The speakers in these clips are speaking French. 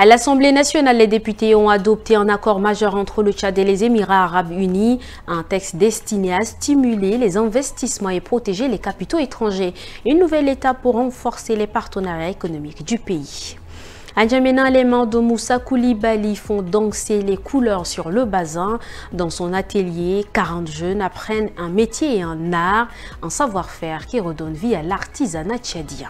À l'Assemblée nationale, les députés ont adopté un accord majeur entre le Tchad et les Émirats arabes unis, un texte destiné à stimuler les investissements et protéger les capitaux étrangers. Une nouvelle étape pour renforcer les partenariats économiques du pays. À N'Djamena, les mains de Moussa Koulibaly font danser les couleurs sur le bassin. Dans son atelier, 40 jeunes apprennent un métier et un art, un savoir-faire qui redonne vie à l'artisanat tchadien.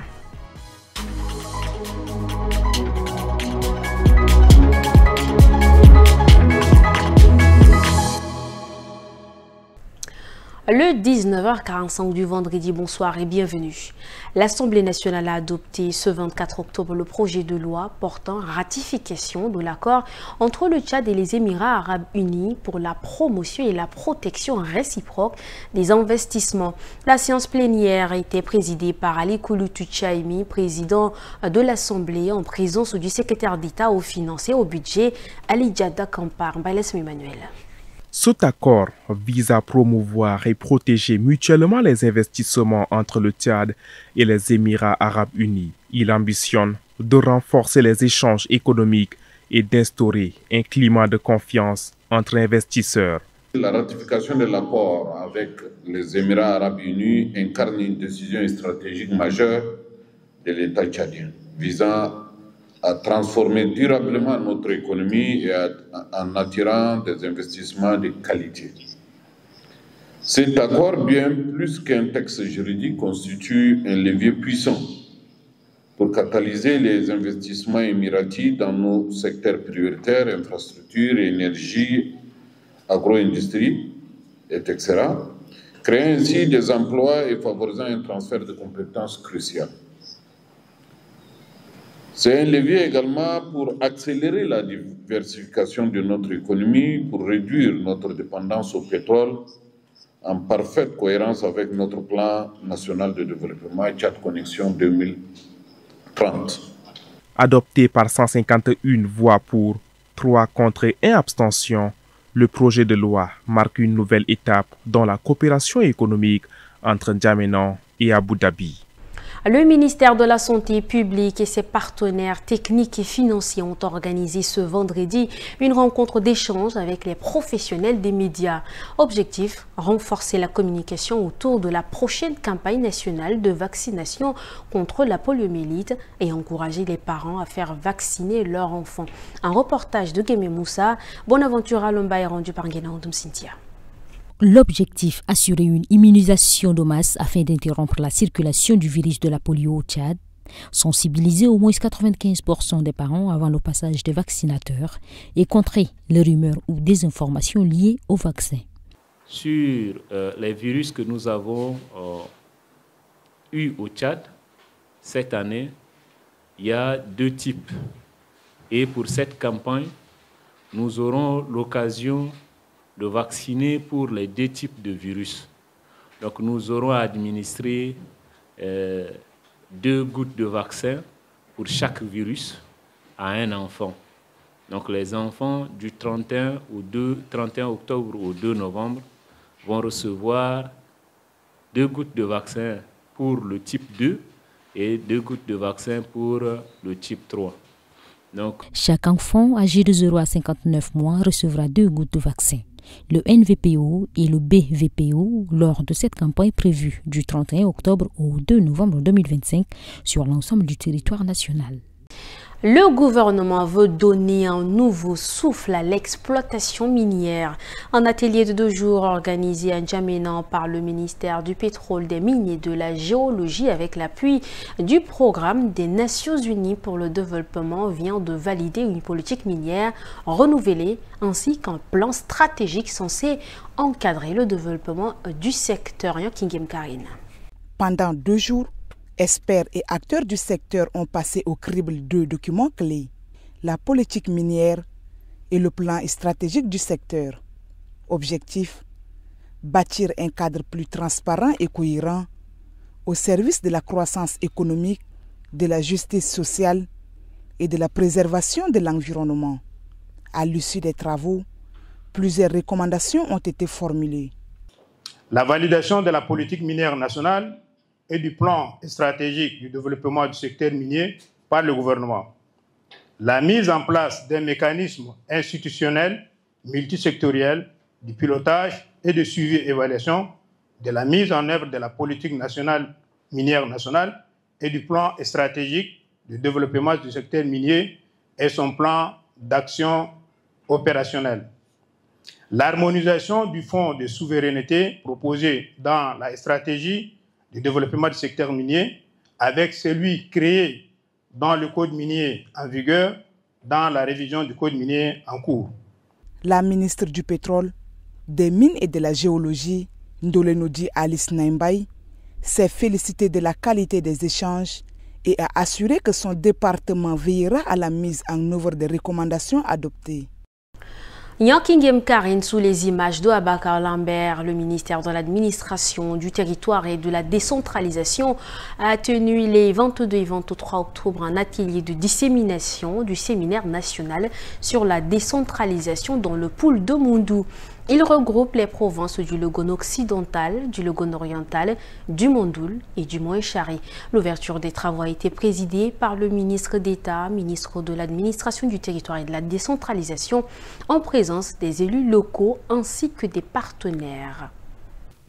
Le 19h45 du vendredi, bonsoir et bienvenue. L'Assemblée nationale a adopté ce 24 octobre le projet de loi portant ratification de l'accord entre le Tchad et les Émirats arabes unis pour la promotion et la protection réciproque des investissements. La séance plénière a été présidée par Ali Kouloutou Tchaimi, président de l'Assemblée, en présence du secrétaire d'État aux finances et au budget, Ali Djada Kampar. Emmanuel. Cet accord vise à promouvoir et protéger mutuellement les investissements entre le Tchad et les Émirats arabes unis. Il ambitionne de renforcer les échanges économiques et d'instaurer un climat de confiance entre investisseurs. La ratification de l'accord avec les Émirats arabes unis incarne une décision stratégique majeure de l'État tchadien, visant à transformer durablement notre économie et en attirant des investissements de qualité. Cet accord, bien plus qu'un texte juridique, constitue un levier puissant pour catalyser les investissements émiratis dans nos secteurs prioritaires, infrastructures, énergie, agro-industrie, etc., créant ainsi des emplois et favorisant un transfert de compétences crucial. C'est un levier également pour accélérer la diversification de notre économie, pour réduire notre dépendance au pétrole, en parfaite cohérence avec notre plan national de développement Tchad Connexion 2030. Adopté par 151 voix pour, 3 contre et 1 abstention, le projet de loi marque une nouvelle étape dans la coopération économique entre N'Djamena et Abu Dhabi. Le ministère de la Santé publique et ses partenaires techniques et financiers ont organisé ce vendredi une rencontre d'échange avec les professionnels des médias. Objectif, renforcer la communication autour de la prochaine campagne nationale de vaccination contre la poliomyélite et encourager les parents à faire vacciner leurs enfants. Un reportage de Guémé Moussa, Bonaventura Lomba est rendu par Guénaoudum Cynthia. L'objectif, assurer une immunisation de masse afin d'interrompre la circulation du virus de la polio au Tchad, sensibiliser au moins 95% des parents avant le passage des vaccinateurs et contrer les rumeurs ou désinformations liées au vaccin. Sur les virus que nous avons eus au Tchad, cette année, il y a 2 types. Et pour cette campagne, nous aurons l'occasion de vacciner pour les 2 types de virus. Donc nous aurons administré 2 gouttes de vaccin pour chaque virus à un enfant. Donc les enfants du 31 octobre au 2 novembre vont recevoir 2 gouttes de vaccin pour le type 2 et 2 gouttes de vaccin pour le type 3. Donc, chaque enfant âgé de 0 à 59 mois recevra 2 gouttes de vaccin. Le NVPO et le BVPO lors de cette campagne prévue du 31 octobre au 2 novembre 2025 sur l'ensemble du territoire national. Le gouvernement veut donner un nouveau souffle à l'exploitation minière. Un atelier de 2 jours organisé à N'Djamena par le ministère du Pétrole, des Mines et de la Géologie avec l'appui du programme des Nations Unies pour le développement vient de valider une politique minière renouvelée ainsi qu'un plan stratégique censé encadrer le développement du secteur. Pendant 2 jours, experts et acteurs du secteur ont passé au crible 2 documents clés, la politique minière et le plan stratégique du secteur. Objectif, bâtir un cadre plus transparent et cohérent au service de la croissance économique, de la justice sociale et de la préservation de l'environnement. À l'issue des travaux, plusieurs recommandations ont été formulées. La validation de la politique minière nationale et du plan stratégique du développement du secteur minier par le gouvernement. la mise en place d'un mécanisme institutionnel multisectoriel du pilotage et de suivi et évaluation de la mise en œuvre de la politique nationale minière nationale et du plan stratégique de développement du secteur minier et son plan d'action opérationnelle. L'harmonisation du fonds de souveraineté proposé dans la stratégie de développement du secteur minier avec celui créé dans le code minier en vigueur dans la révision du code minier en cours. La ministre du Pétrole, des Mines et de la Géologie, Ndolenodi Alice Naimbaye, s'est félicitée de la qualité des échanges et a assuré que son département veillera à la mise en œuvre des recommandations adoptées. Yankingem Karine sous les images de Abakar Lambert, le ministère de l'administration, du territoire et de la décentralisation a tenu les 22 et 23 octobre un atelier de dissémination du séminaire national sur la décentralisation dans le pôle de Moundou. Il regroupe les provinces du Logone occidental, du Logone oriental, du Mondoul et du Mont-Echari. L'ouverture des travaux a été présidée par le ministre d'État, ministre de l'administration du territoire et de la décentralisation, en présence des élus locaux ainsi que des partenaires.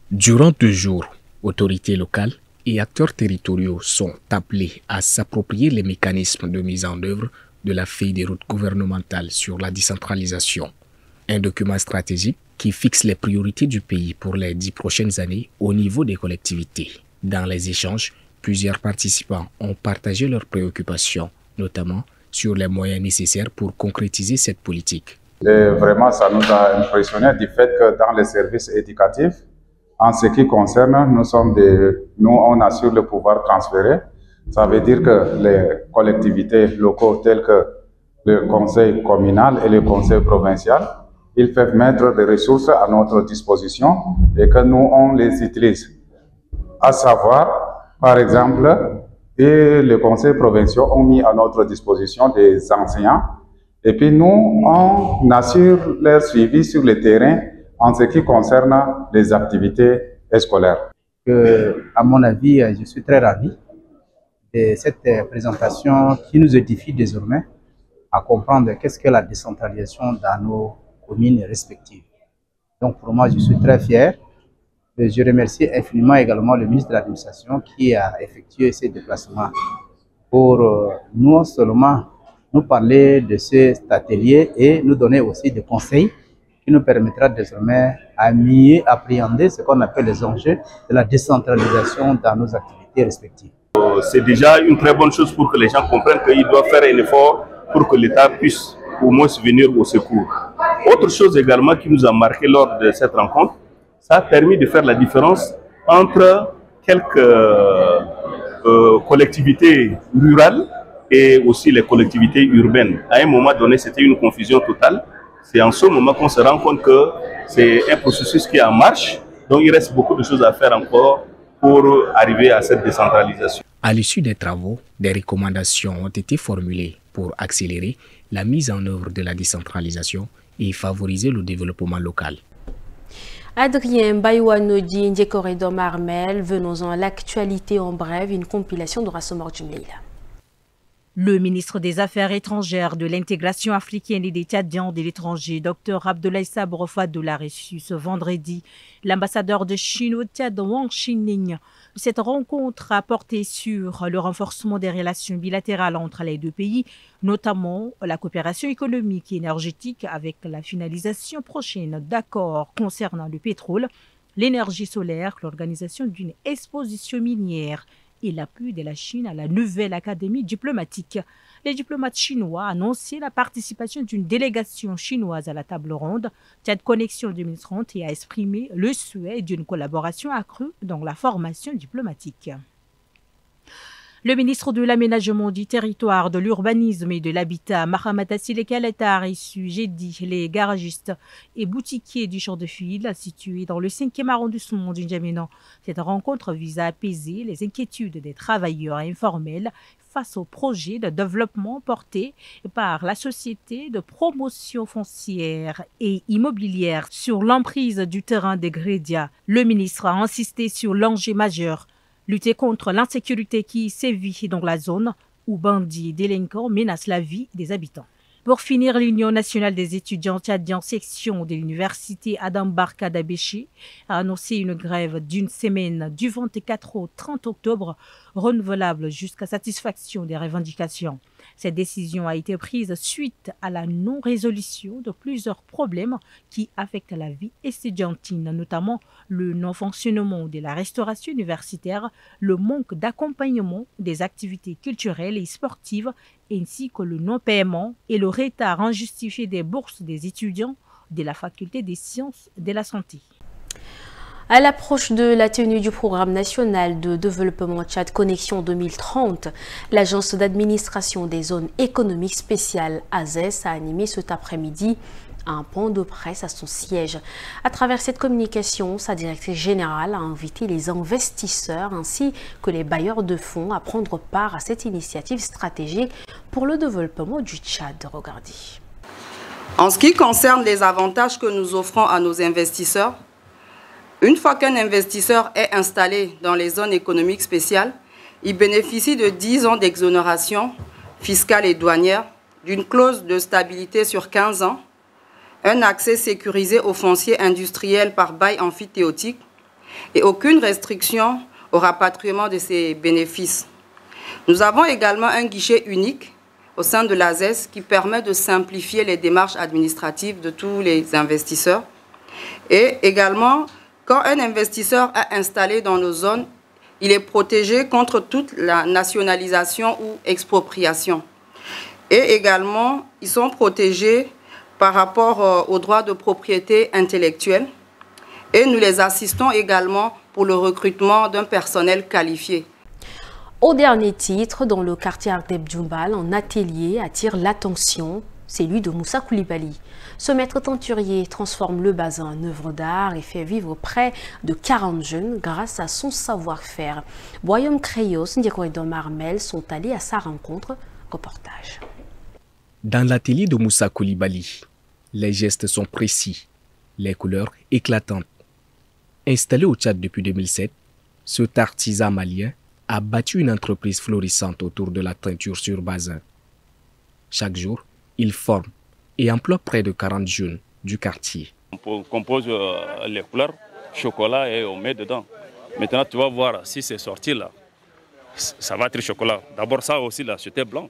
Durant 2 jours, autorités locales et acteurs territoriaux sont appelés à s'approprier les mécanismes de mise en œuvre de la feuille de route gouvernementale sur la décentralisation. Un document stratégique qui fixe les priorités du pays pour les 10 prochaines années au niveau des collectivités. Dans les échanges, plusieurs participants ont partagé leurs préoccupations, notamment sur les moyens nécessaires pour concrétiser cette politique. Et vraiment, ça nous a impressionné du fait que dans les services éducatifs, en ce qui concerne, nous on assure le pouvoir transféré. Ça veut dire que les collectivités locaux telles que le conseil communal et le conseil provincial, ils peuvent mettre des ressources à notre disposition et que nous, on les utilise. À savoir, par exemple, et les conseils provinciaux ont mis à notre disposition des enseignants et puis nous, on assure leur suivi sur le terrain en ce qui concerne les activités scolaires. À mon avis, je suis très ravi de cette présentation qui nous édifie désormais à comprendre qu'est-ce que la décentralisation dans nos communes respectives. Donc pour moi, je suis très fier. Je remercie infiniment également le ministre de l'Administration qui a effectué ces déplacements pour non seulement nous parler de cet atelier et nous donner aussi des conseils qui nous permettra désormais à mieux appréhender ce qu'on appelle les enjeux de la décentralisation dans nos activités respectives. C'est déjà une très bonne chose pour que les gens comprennent qu'ils doivent faire un effort pour que l'État puisse au moins venir au secours. Autre chose également qui nous a marqué lors de cette rencontre, ça a permis de faire la différence entre quelques collectivités rurales et aussi les collectivités urbaines. À un moment donné, c'était une confusion totale. C'est en ce moment qu'on se rend compte que c'est un processus qui est en marche. Donc il reste beaucoup de choses à faire encore pour arriver à cette décentralisation. À l'issue des travaux, des recommandations ont été formulées pour accélérer la mise en œuvre de la décentralisation et favoriser le développement local. Adrien Bayouanodi, Ndjekoredom Marmel, venons-en à l'actualité en bref, une compilation de Rassemor Djumleila. Le ministre des Affaires étrangères, de l'intégration africaine et des Tchadiens de l'étranger, Dr Abdoulaye Sabro Fadel, a reçu ce vendredi l'ambassadeur de Chine au Tchad, Wang Xinling. Cette rencontre a porté sur le renforcement des relations bilatérales entre les deux pays, notamment la coopération économique et énergétique avec la finalisation prochaine d'accords concernant le pétrole, l'énergie solaire, l'organisation d'une exposition minière et l'appui de la Chine à la nouvelle académie diplomatique. Les diplomates chinois ont annoncé la participation d'une délégation chinoise à la table ronde Tchad Connexion 2030 et a exprimé le souhait d'une collaboration accrue dans la formation diplomatique. Le ministre de l'Aménagement du Territoire, de l'Urbanisme et de l'Habitat, Mahamat Sile Kaleta, a reçu jeudi les garagistes et boutiquiers du Champ de Fil, situés dans le 5e arrondissement du N'Djamena. Cette rencontre vise à apaiser les inquiétudes des travailleurs informels face au projet de développement porté par la Société de promotion foncière et immobilière sur l'emprise du terrain des Grédia. Le ministre a insisté sur l'enjeu majeur: lutter contre l'insécurité qui sévit dans la zone, où bandits et délinquants menacent la vie des habitants. Pour finir, l'Union nationale des étudiants tchadiens section de l'université Adam Barka d'Abéché a annoncé une grève d'une semaine du 24 au 30 octobre, renouvelable jusqu'à satisfaction des revendications. Cette décision a été prise suite à la non-résolution de plusieurs problèmes qui affectent la vie estudiantine, notamment le non-fonctionnement de la restauration universitaire, le manque d'accompagnement des activités culturelles et sportives, ainsi que le non-paiement et le retard injustifié des bourses des étudiants de la faculté des sciences de la santé. À l'approche de la tenue du programme national de développement Tchad Connexion 2030, l'Agence d'administration des zones économiques spéciales AZES a animé cet après-midi un point de presse à son siège. À travers cette communication, sa directrice générale a invité les investisseurs ainsi que les bailleurs de fonds à prendre part à cette initiative stratégique pour le développement du Tchad. Regardez. En ce qui concerne les avantages que nous offrons à nos investisseurs, une fois qu'un investisseur est installé dans les zones économiques spéciales, il bénéficie de 10 ans d'exonération fiscale et douanière, d'une clause de stabilité sur 15 ans, un accès sécurisé aux fonciers industriels par bail amphithéotique et aucune restriction au rapatriement de ces bénéfices. Nous avons également un guichet unique au sein de l'AZES qui permet de simplifier les démarches administratives de tous les investisseurs. Et également, quand un investisseur est installé dans nos zones, il est protégé contre toute la nationalisation ou expropriation. Et également, ils sont protégés par rapport aux droits de propriété intellectuelle. Et nous les assistons également pour le recrutement d'un personnel qualifié. Au dernier titre, dans le quartier Ardeb Djoumbal, un atelier attire l'attention, celui de Moussa Koulibaly. Ce maître teinturier transforme le bazin en œuvre d'art et fait vivre près de 40 jeunes grâce à son savoir-faire. Boyom Kreyos, Ndieko et Marmel sont allés à sa rencontre. Reportage. Dans l'atelier de Moussa Koulibaly, les gestes sont précis, les couleurs éclatantes. Installé au Tchad depuis 2007, cet artisan malien a bâti une entreprise florissante autour de la teinture sur bazin. Chaque jour, il forme et emploie près de 40 jeunes du quartier. On compose les couleurs, chocolat et on met dedans. Maintenant, tu vas voir si c'est sorti là. Ça va être chocolat. D'abord, ça aussi là, c'était blanc,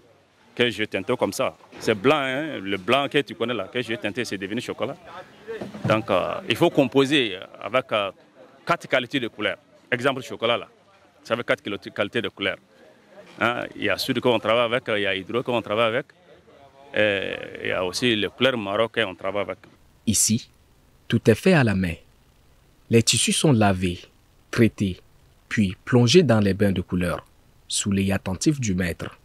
que j'ai teinté comme ça. C'est blanc, hein? Le blanc que tu connais là, que j'ai teinté, c'est devenu chocolat. Donc, il faut composer avec 4 qualités de couleurs. Exemple, chocolat là, ça avec 4 qualités de couleurs. Hein? Il y a sud qu'on travaille avec, il y a hydro qu'on travaille avec. Et il y a aussi les couleurs marocaines qu'on travaille avec. Ici, tout est fait à la main. Les tissus sont lavés, traités, puis plongés dans les bains de couleurs, sous l'œil attentif du maître.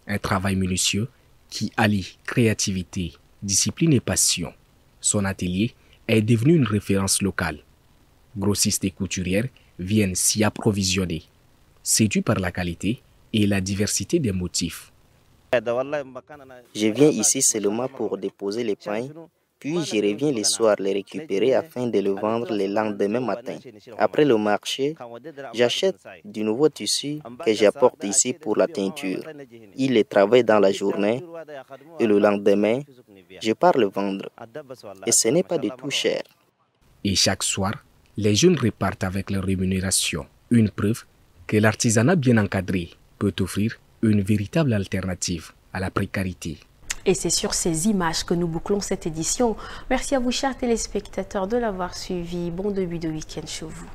Un travail minutieux qui allie créativité, discipline et passion. Son atelier est devenu une référence locale. Grossistes et couturières viennent s'y approvisionner, séduits par la qualité et la diversité des motifs. Je viens ici seulement pour déposer les pains, puis je reviens le soir les récupérer afin de le vendre le lendemain matin. Après le marché, j'achète du nouveau tissu que j'apporte ici pour la teinture. Il les travaille dans la journée et le lendemain, je pars le vendre. Et ce n'est pas du tout cher. Et chaque soir, les jeunes repartent avec leur rémunération. Une preuve que l'artisanat bien encadré peut offrir une véritable alternative à la précarité. Et c'est sur ces images que nous bouclons cette édition. Merci à vous, chers téléspectateurs, de l'avoir suivi. Bon début de week-end chez vous.